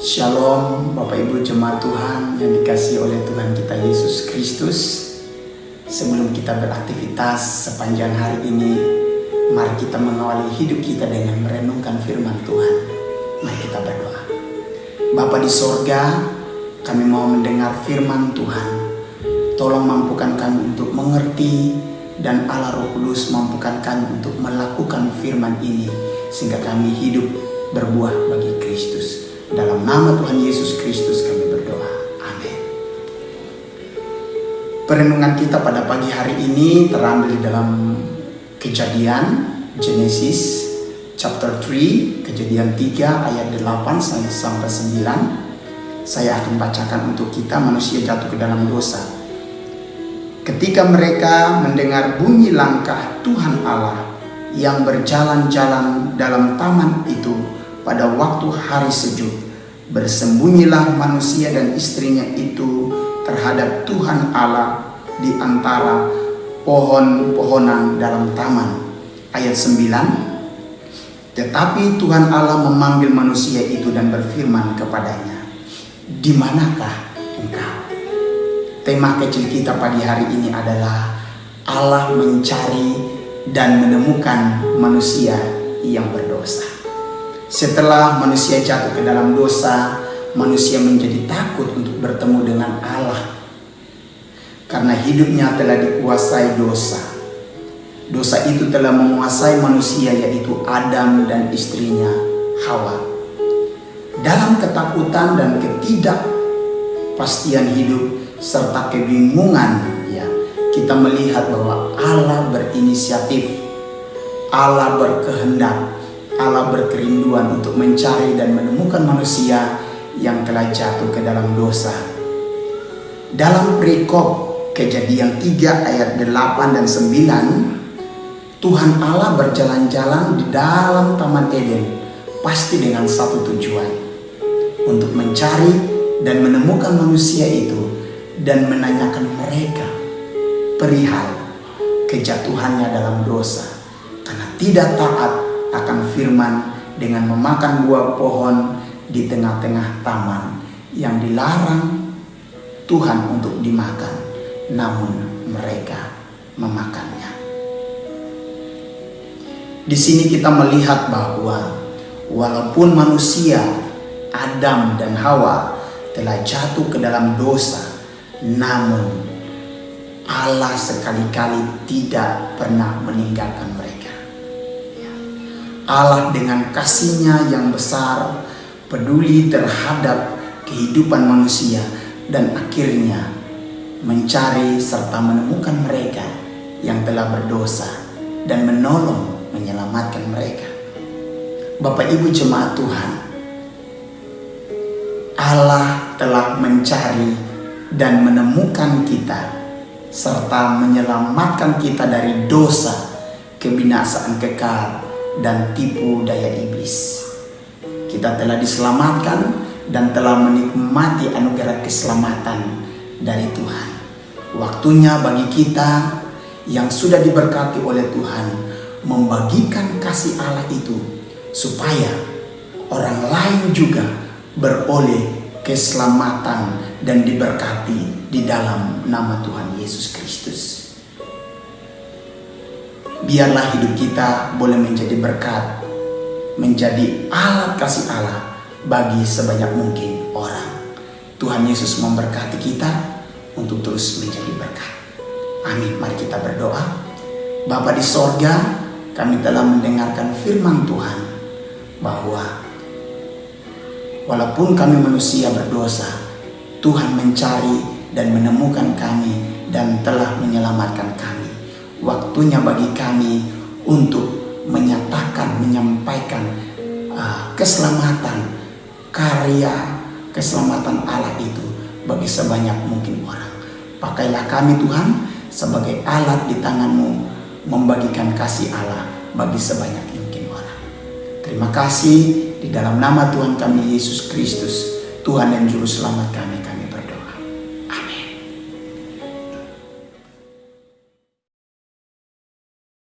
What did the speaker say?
Shalom Bapak Ibu Jemaat Tuhan yang dikasihi oleh Tuhan kita Yesus Kristus. Sebelum kita beraktivitas sepanjang hari ini, mari kita mengawali hidup kita dengan merenungkan firman Tuhan. Mari kita berdoa. Bapa di sorga, kami mau mendengar firman Tuhan. Tolong mampukan kami untuk mengerti, dan Allah Roh Kudus mampukan kami untuk melakukan firman ini, sehingga kami hidup berbuah bagi Kristus. Dalam nama Tuhan Yesus Kristus kami berdoa. Amin. Perenungan kita pada pagi hari ini terambil dalam Kejadian, Genesis chapter 3, Kejadian 3 ayat 8 sampai 9. Saya akan bacakan untuk kita. Manusia jatuh ke dalam dosa. Ketika mereka mendengar bunyi langkah Tuhan Allah yang berjalan-jalan dalam taman itu pada waktu hari sejuk, bersembunyilah manusia dan istrinya itu terhadap Tuhan Allah di antara pohon-pohonan dalam taman. Ayat 9. Tetapi Tuhan Allah memanggil manusia itu dan berfirman kepadanya, "Di manakah engkau?" Tema kecil kita pagi hari ini adalah Allah mencari dan menemukan manusia yang berdosa. Setelah manusia jatuh ke dalam dosa, manusia menjadi takut untuk bertemu dengan Allah. Karena hidupnya telah dikuasai dosa. Dosa itu telah menguasai manusia, yaitu Adam dan istrinya Hawa. Dalam ketakutan dan ketidakpastian hidup serta kebingungan, kita melihat bahwa Allah berinisiatif, Allah berkehendak, Allah berkerinduan untuk mencari dan menemukan manusia yang telah jatuh ke dalam dosa. Dalam perikop Kejadian 3 ayat 8 dan 9, Tuhan Allah berjalan-jalan di dalam Taman Eden, pasti dengan satu tujuan, untuk mencari dan menemukan manusia itu dan menanyakan mereka perihal kejatuhannya dalam dosa, karena tidak taat akan firman dengan memakan buah pohon di tengah-tengah taman yang dilarang Tuhan untuk dimakan, namun mereka memakannya. Di sini kita melihat bahwa walaupun manusia Adam dan Hawa telah jatuh ke dalam dosa, namun Allah sekali-kali tidak pernah meninggalkan mereka. Allah dengan kasih-Nya yang besar peduli terhadap kehidupan manusia dan akhirnya mencari serta menemukan mereka yang telah berdosa dan menolong menyelamatkan mereka. Bapak Ibu Jemaat Tuhan, Allah telah mencari dan menemukan kita serta menyelamatkan kita dari dosa, kebinasaan kekal, dan tipu daya iblis. Kita telah diselamatkan dan telah menikmati anugerah keselamatan dari Tuhan. Waktunya bagi kita yang sudah diberkati oleh Tuhan membagikan kasih Allah itu, supaya orang lain juga beroleh keselamatan dan diberkati di dalam nama Tuhan Yesus Kristus. Biarlah hidup kita boleh menjadi berkat, menjadi alat kasih Allah bagi sebanyak mungkin orang. Tuhan Yesus memberkati kita untuk terus menjadi berkat. Amin. Mari kita berdoa. Bapa di sorga, kami telah mendengarkan firman Tuhan bahwa walaupun kami manusia berdosa, Tuhan mencari dan menemukan kami dan telah menyelamatkan kami. Waktunya bagi kami untuk menyatakan, menyampaikan keselamatan, karya keselamatan Allah itu bagi sebanyak mungkin orang. Pakailah kami Tuhan sebagai alat di tangan-Mu membagikan kasih Allah bagi sebanyak mungkin orang. Terima kasih di dalam nama Tuhan kami Yesus Kristus, Tuhan dan Juru Selamat kami.